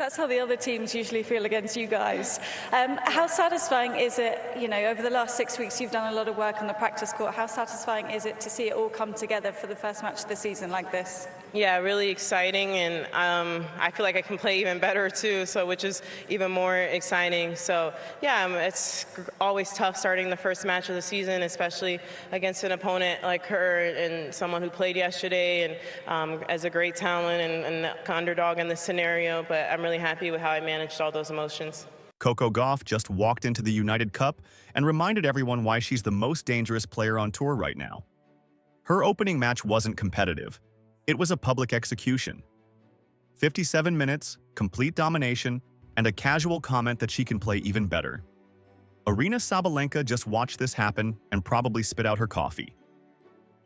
That's how the other teams usually feel against you guys. How satisfying is it, over the last 6 weeks you've done a lot of work on the practice court. How satisfying is it to see it all come together for the first match of the season like this? Yeah, really exciting, and I feel like I can play even better too, which is even more exciting. So yeah, it's always tough starting the first match of the season, especially against an opponent like her and someone who played yesterday and as a great talent and the underdog in this scenario. But I'm really happy with how I managed all those emotions. Coco Gauff just walked into the United Cup and reminded everyone why she's the most dangerous player on tour right now. Her opening match wasn't competitive. It was a public execution. 57 minutes, complete domination, and a casual comment that she can play even better. Aryna Sabalenka just watched this happen and probably spit out her coffee.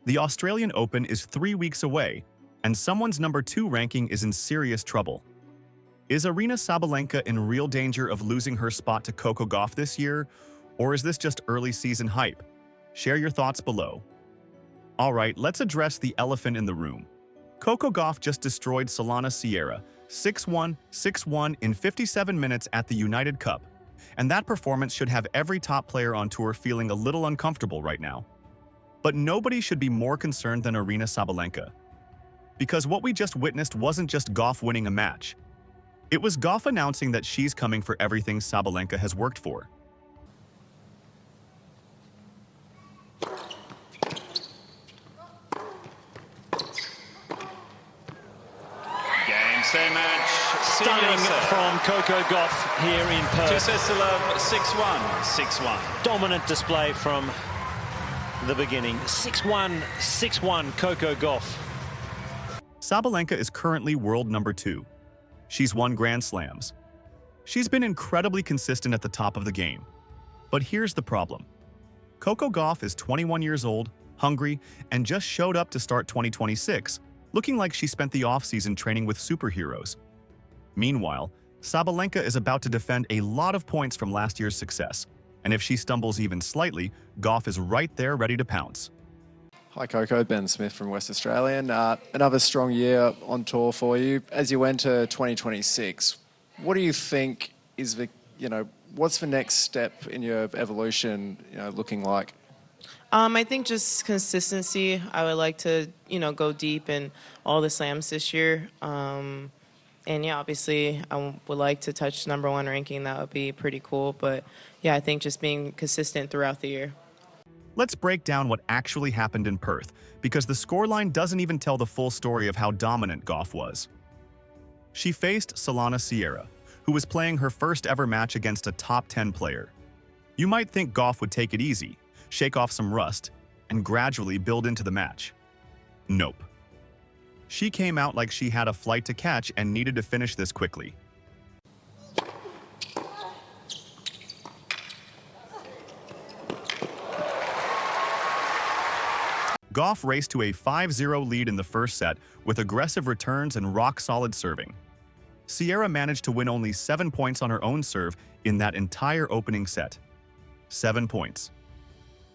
The Australian Open is 3 weeks away, and someone's #2 ranking is in serious trouble. Is Aryna Sabalenka in real danger of losing her spot to Coco Gauff this year, or is this just early season hype? Share your thoughts below. All right, let's address the elephant in the room. Coco Gauff just destroyed Solana Sierra 6-1, 6-1 in 57 minutes at the United Cup, and that performance should have every top player on tour feeling a little uncomfortable right now. But nobody should be more concerned than Aryna Sabalenka. Because what we just witnessed wasn't just Gauff winning a match. It was Gauff announcing that she's coming for everything Sabalenka has worked for. Same match. Stunning from Coco Gauff here in Perth. 2 sets to love, 6-1, 6-1. Dominant display from the beginning. 6-1, 6-1, Coco Gauff. Sabalenka is currently world #2. She's won Grand Slams. She's been incredibly consistent at the top of the game. But here's the problem. Coco Gauff is 21 years old, hungry, and just showed up to start 2026, looking like she spent the offseason training with superheroes. Meanwhile, Sabalenka is about to defend a lot of points from last year's success, and if she stumbles even slightly, Gauff is right there ready to pounce. Hi Coco, Ben Smith from West Australian. Another strong year on tour for you. As you enter 2026, what do you think is what's the next step in your evolution, looking like? I think just consistency. I would like to, go deep in all the slams this year. And yeah, obviously I would like to touch #1 ranking. That would be pretty cool. But yeah, I think just being consistent throughout the year. Let's break down what actually happened in Perth, because the scoreline doesn't even tell the full story of how dominant Gauff was. She faced Solana Sierra, who was playing her first ever match against a top 10 player. You might think Gauff would take it easy, shake off some rust, and gradually build into the match. Nope. She came out like she had a flight to catch and needed to finish this quickly. Gauff raced to a 5-0 lead in the first set with aggressive returns and rock-solid serving. Sierra managed to win only 7 points on her own serve in that entire opening set. 7 points.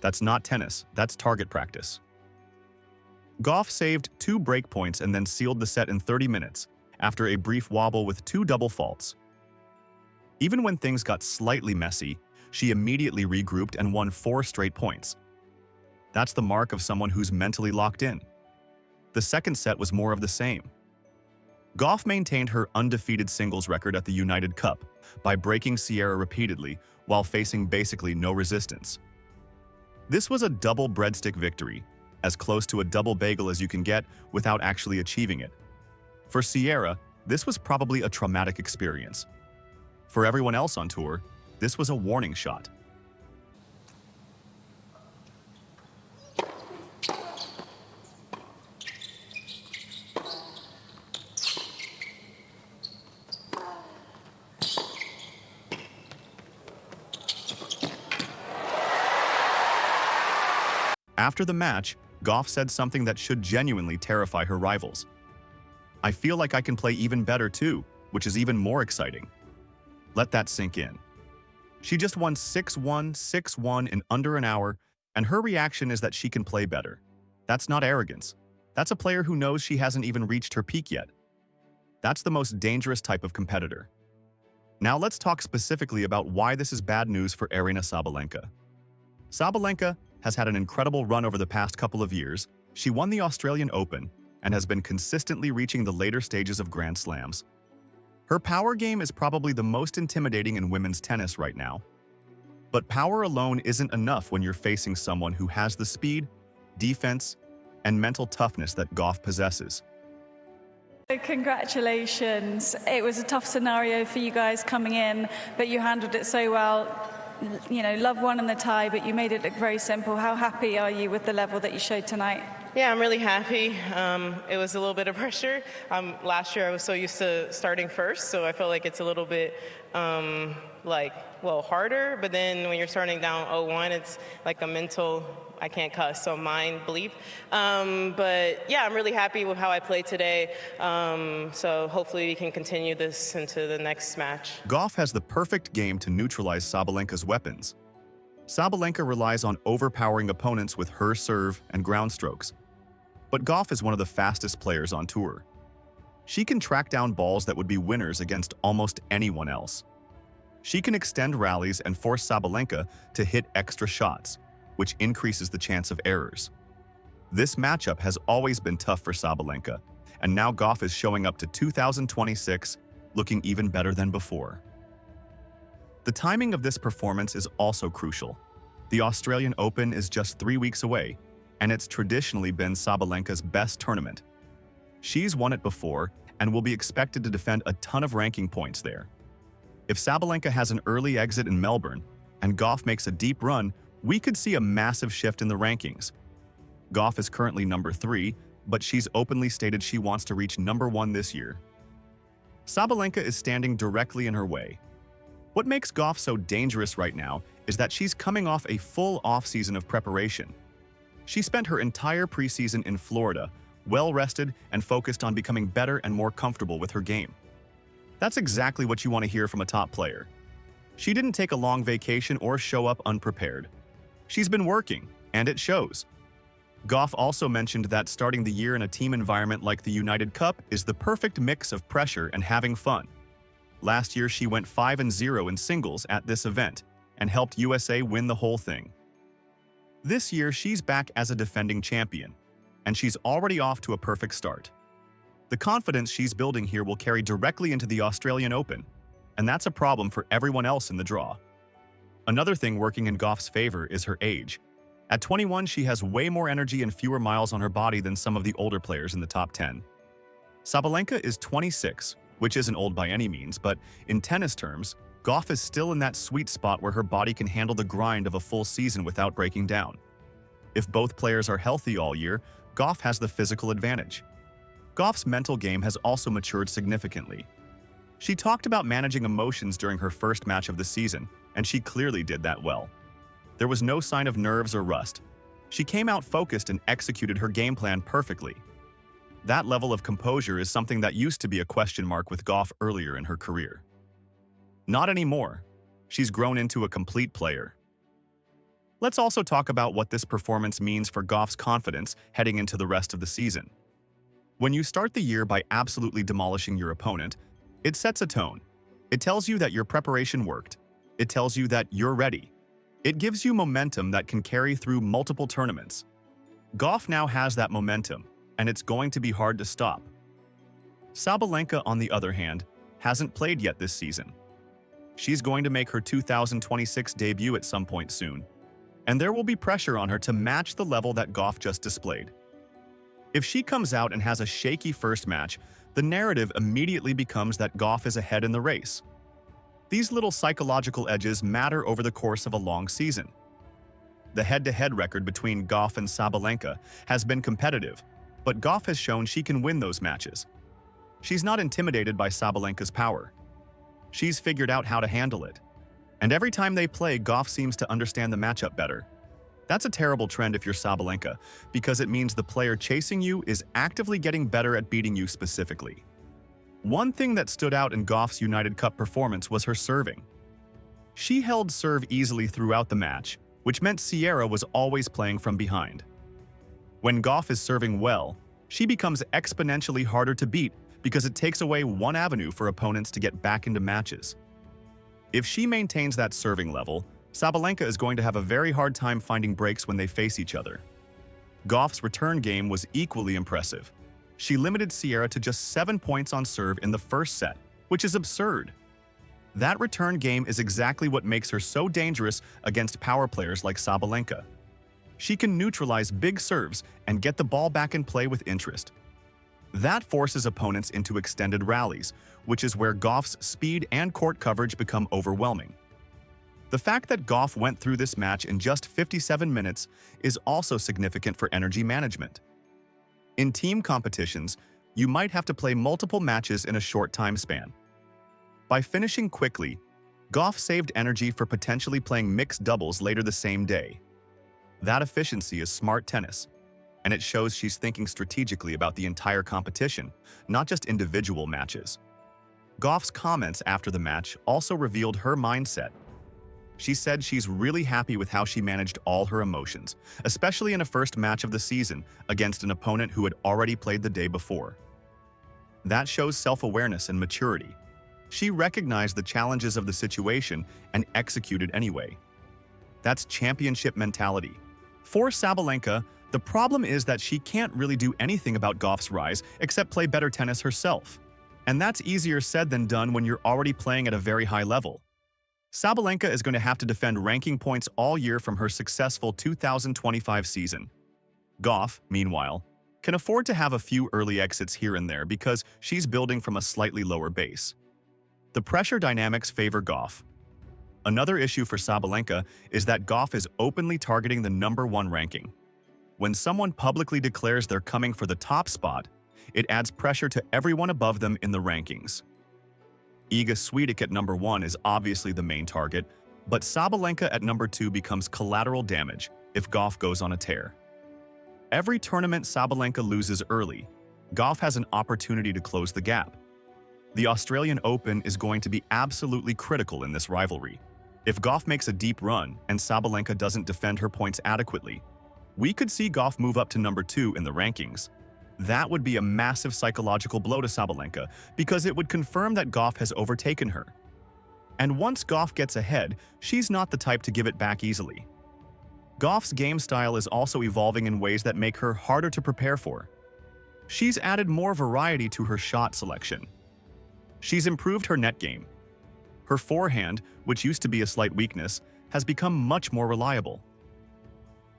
That's not tennis, that's target practice. Gauff saved 2 break points and then sealed the set in 30 minutes, after a brief wobble with 2 double faults. Even when things got slightly messy, she immediately regrouped and won 4 straight points. That's the mark of someone who's mentally locked in. The second set was more of the same. Gauff maintained her undefeated singles record at the United Cup by breaking Sierra repeatedly while facing basically no resistance. This was a double breadstick victory, as close to a double bagel as you can get without actually achieving it. For Sierra, this was probably a traumatic experience. For everyone else on tour, this was a warning shot. After the match, Gauff said something that should genuinely terrify her rivals. "I feel like I can play even better too, which is even more exciting." Let that sink in. She just won 6-1, 6-1 in under an hour, and her reaction is that she can play better. That's not arrogance. That's a player who knows she hasn't even reached her peak yet. That's the most dangerous type of competitor. Now let's talk specifically about why this is bad news for Aryna Sabalenka. Sabalenka has had an incredible run over the past couple of years. She won the Australian Open and has been consistently reaching the later stages of Grand Slams. Her power game is probably the most intimidating in women's tennis right now. But power alone isn't enough when you're facing someone who has the speed, defense, and mental toughness that Gauff possesses. Congratulations. It was a tough scenario for you guys coming in, but you handled it so well. You know, love won in the tie, but you made it look very simple. How happy are you with the level that you showed tonight? Yeah, I'm really happy. It was a little bit of pressure. Last year I was so used to starting first, so I felt like it's a little bit harder. But then when you're starting down 0-1, it's like a mental, I can't cuss, so mind bleep. But yeah, I'm really happy with how I played today. So hopefully we can continue this into the next match. Gauff has the perfect game to neutralize Sabalenka's weapons. Sabalenka relies on overpowering opponents with her serve and ground strokes. But Gauff is one of the fastest players on tour. She can track down balls that would be winners against almost anyone else. She can extend rallies and force Sabalenka to hit extra shots, which increases the chance of errors. This matchup has always been tough for Sabalenka, and now Gauff is showing up to 2026 looking even better than before. The timing of this performance is also crucial. The Australian Open is just 3 weeks away, and it's traditionally been Sabalenka's best tournament. She's won it before and will be expected to defend a ton of ranking points there. If Sabalenka has an early exit in Melbourne and Gauff makes a deep run, we could see a massive shift in the rankings. Gauff is currently number 3, but she's openly stated she wants to reach number 1 this year. Sabalenka is standing directly in her way. What makes Gauff so dangerous right now is that she's coming off a full off-season of preparation. She spent her entire preseason in Florida, well-rested and focused on becoming better and more comfortable with her game. That's exactly what you want to hear from a top player. She didn't take a long vacation or show up unprepared. She's been working, and it shows. Gauff also mentioned that starting the year in a team environment like the United Cup is the perfect mix of pressure and having fun. Last year, she went 5-0 in singles at this event and helped USA win the whole thing. This year, she's back as a defending champion, and she's already off to a perfect start. The confidence she's building here will carry directly into the Australian Open, and that's a problem for everyone else in the draw. Another thing working in Gauff's favor is her age. At 21, she has way more energy and fewer miles on her body than some of the older players in the top 10. Sabalenka is 26, which isn't old by any means, but in tennis terms, Gauff is still in that sweet spot where her body can handle the grind of a full season without breaking down. If both players are healthy all year, Gauff has the physical advantage. Gauff's mental game has also matured significantly. She talked about managing emotions during her first match of the season, and she clearly did that well. There was no sign of nerves or rust. She came out focused and executed her game plan perfectly. That level of composure is something that used to be a question mark with Gauff earlier in her career. Not anymore. She's grown into a complete player. Let's also talk about what this performance means for Gauff's confidence heading into the rest of the season. When you start the year by absolutely demolishing your opponent, it sets a tone. It tells you that your preparation worked. It tells you that you're ready. It gives you momentum that can carry through multiple tournaments. Gauff now has that momentum, and it's going to be hard to stop. Sabalenka, on the other hand, hasn't played yet this season. She's going to make her 2026 debut at some point soon, and there will be pressure on her to match the level that Gauff just displayed. If she comes out and has a shaky first match, the narrative immediately becomes that Gauff is ahead in the race. These little psychological edges matter over the course of a long season. The head-to-head record between Gauff and Sabalenka has been competitive, but Gauff has shown she can win those matches. She's not intimidated by Sabalenka's power. She's figured out how to handle it. And every time they play, Gauff seems to understand the matchup better. That's a terrible trend if you're Sabalenka, because it means the player chasing you is actively getting better at beating you specifically. One thing that stood out in Gauff's United Cup performance was her serving. She held serve easily throughout the match, which meant Sierra was always playing from behind. When Gauff is serving well, she becomes exponentially harder to beat because it takes away one avenue for opponents to get back into matches. If she maintains that serving level, Sabalenka is going to have a very hard time finding breaks when they face each other. Gauff's return game was equally impressive. She limited Sierra to just 7 points on serve in the first set, which is absurd. That return game is exactly what makes her so dangerous against power players like Sabalenka. She can neutralize big serves and get the ball back in play with interest. That forces opponents into extended rallies, which is where Gauff's speed and court coverage become overwhelming. The fact that Gauff went through this match in just 57 minutes is also significant for energy management. In team competitions, you might have to play multiple matches in a short time span. By finishing quickly, Gauff saved energy for potentially playing mixed doubles later the same day. That efficiency is smart tennis, and it shows she's thinking strategically about the entire competition, not just individual matches. Gauff's comments after the match also revealed her mindset. She said she's really happy with how she managed all her emotions, especially in a first match of the season against an opponent who had already played the day before. That shows self-awareness and maturity. She recognized the challenges of the situation and executed anyway. That's championship mentality. For Sabalenka, the problem is that she can't really do anything about Gauff's rise except play better tennis herself. And that's easier said than done when you're already playing at a very high level. Sabalenka is going to have to defend ranking points all year from her successful 2025 season. Gauff, meanwhile, can afford to have a few early exits here and there because she's building from a slightly lower base. The pressure dynamics favor Gauff. Another issue for Sabalenka is that Gauff is openly targeting the #1 ranking. When someone publicly declares they're coming for the top spot, it adds pressure to everyone above them in the rankings. Iga Świątek at #1 is obviously the main target, but Sabalenka at #2 becomes collateral damage if Gauff goes on a tear. Every tournament Sabalenka loses early, Gauff has an opportunity to close the gap. The Australian Open is going to be absolutely critical in this rivalry. If Gauff makes a deep run and Sabalenka doesn't defend her points adequately, we could see Gauff move up to #2 in the rankings. That would be a massive psychological blow to Sabalenka because it would confirm that Gauff has overtaken her. And once Gauff gets ahead, she's not the type to give it back easily. Gauff's game style is also evolving in ways that make her harder to prepare for. She's added more variety to her shot selection. She's improved her net game. Her forehand, which used to be a slight weakness, has become much more reliable.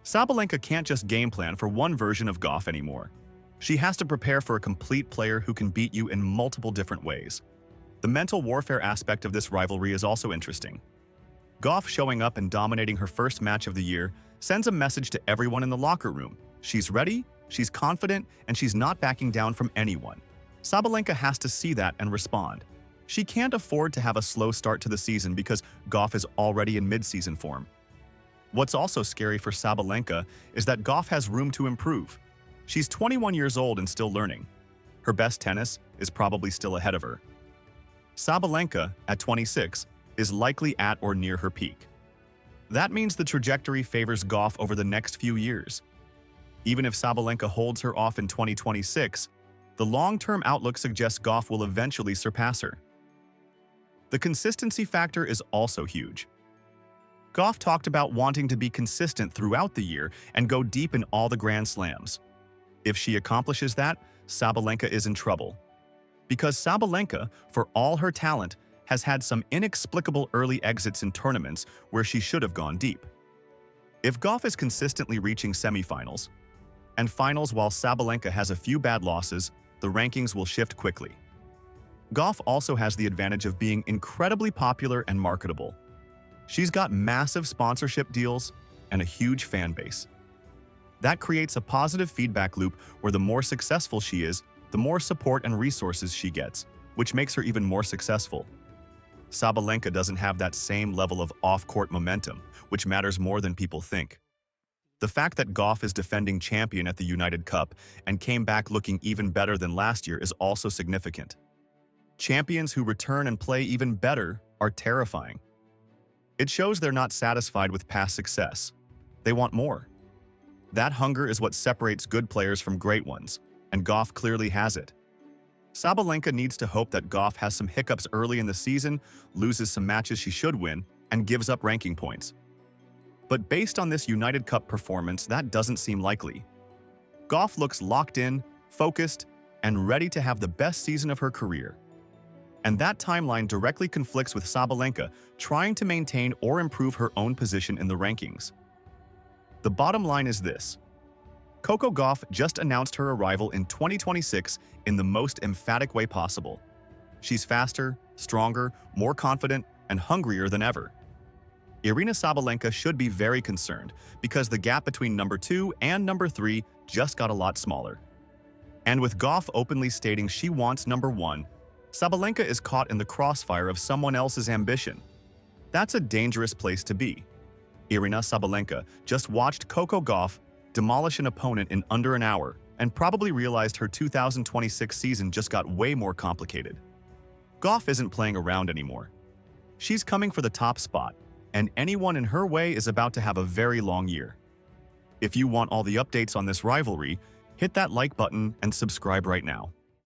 Sabalenka can't just game plan for one version of Gauff anymore. She has to prepare for a complete player who can beat you in multiple different ways. The mental warfare aspect of this rivalry is also interesting. Gauff showing up and dominating her first match of the year sends a message to everyone in the locker room. She's ready, she's confident, and she's not backing down from anyone. Sabalenka has to see that and respond. She can't afford to have a slow start to the season because Gauff is already in mid-season form. What's also scary for Sabalenka is that Gauff has room to improve. She's 21 years old and still learning. Her best tennis is probably still ahead of her. Sabalenka, at 26, is likely at or near her peak. That means the trajectory favors Gauff over the next few years. Even if Sabalenka holds her off in 2026, the long-term outlook suggests Gauff will eventually surpass her. The consistency factor is also huge. Gauff talked about wanting to be consistent throughout the year and go deep in all the Grand Slams. If she accomplishes that, Sabalenka is in trouble. Because Sabalenka, for all her talent, has had some inexplicable early exits in tournaments where she should have gone deep. If Gauff is consistently reaching semifinals and finals while Sabalenka has a few bad losses, the rankings will shift quickly. Gauff also has the advantage of being incredibly popular and marketable. She's got massive sponsorship deals and a huge fan base. That creates a positive feedback loop where the more successful she is, the more support and resources she gets, which makes her even more successful. Sabalenka doesn't have that same level of off-court momentum, which matters more than people think. The fact that Gauff is defending champion at the United Cup and came back looking even better than last year is also significant. Champions who return and play even better are terrifying. It shows they're not satisfied with past success. They want more. That hunger is what separates good players from great ones, and Gauff clearly has it. Sabalenka needs to hope that Gauff has some hiccups early in the season, loses some matches she should win, and gives up ranking points. But based on this United Cup performance, that doesn't seem likely. Gauff looks locked in, focused, and ready to have the best season of her career. And that timeline directly conflicts with Sabalenka trying to maintain or improve her own position in the rankings. The bottom line is this. Coco Gauff just announced her arrival in 2026 in the most emphatic way possible. She's faster, stronger, more confident, and hungrier than ever. Aryna Sabalenka should be very concerned because the gap between number 2 and number 3 just got a lot smaller. And with Gauff openly stating she wants number 1, Sabalenka is caught in the crossfire of someone else's ambition. That's a dangerous place to be. Aryna Sabalenka just watched Coco Gauff demolish an opponent in under an hour and probably realized her 2026 season just got way more complicated. Gauff isn't playing around anymore. She's coming for the top spot, and anyone in her way is about to have a very long year. If you want all the updates on this rivalry, hit that like button and subscribe right now.